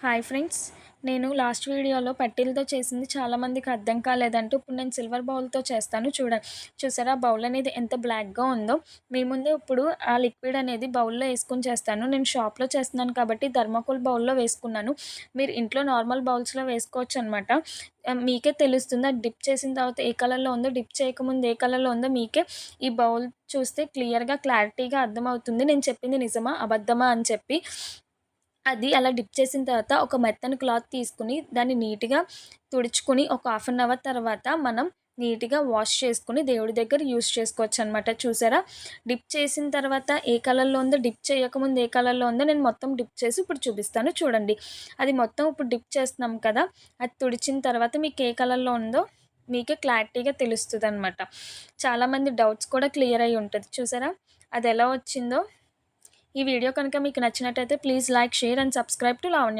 Hi friends. నేను last వీడియోలో పట్టీలతో చేసింది చాలామందికి అర్థం కాలేదంటూ ఇప్పుడు నేను సిల్వర్ బౌల్‌తో చేస్తాను చూడండి. చూసారా బౌల్ అనేది ఎంత బ్లాక్‌గా ఉందో. మీ ముందే ఇప్పుడు ఆ లిక్విడ్ అనేది బౌల్‌లో యేసుకొని చేస్తాను. నేను షాప్‌లో చేస్తున్నాను కాబట్టి థర్మాకోల్ బౌల్‌లో వేసుకున్నాను. మీరు ఇంట్లో నార్మల్ బౌల్స్‌లో వేసుకోవచ్చనమాట. మీకే తెలుస్తుంది అది డిప్ చేసిన తర్వాత ఏ కలర్‌లో ఉందో, డిప్ చేయకముందు ఏ కలర్‌లో ఉందో మీకే ఈ బౌల్ చూస్తే క్లారిటీగా అర్థమవుతుంది. నేను చెప్పింది నిజమా? అబద్ధమా? అని చెప్పి. అది అలా డిప్ చేసిన తర్వాత ఒక మెత్తని క్లాత్ తీసుకొని దాన్ని నీట్‌గా తుడుచుకొని ఒక హాఫ్ అన్ అవర్ తర్వాత మనం నీట్‌గా వాష్ చేసుకొని దేవుడి దగ్గర యూజ్ చేసుకోవచ్చనమాట. చూసారా? డిప్ చేసిన తర్వాత ఏ కలర్‌లో ఉందో, డిప్ చేయకముందు ఏ కలర్‌లో ఉందో నేను మొత్తం డిప్ చేసి ఇప్పుడు చూపిస్తాను చూడండి. అది మొత్తం ఇప్పుడు డిప్ చేస్తున్నాం కదా! అది తుడిచిన తర్వాత మీకు ఏ కలర్‌లో ఉందో మీకే క్లారిటీగా తెలుస్తదనమాట. చాలామంది డౌట్స్ కూడా క్లియర్ అయ్యి ఉంటది. చూసారా? అదెలా వచ్చిందో. ఈ వీడియో కనుక మీకు నచ్చినట్టయితే please like, share and subscribe to Lavanya.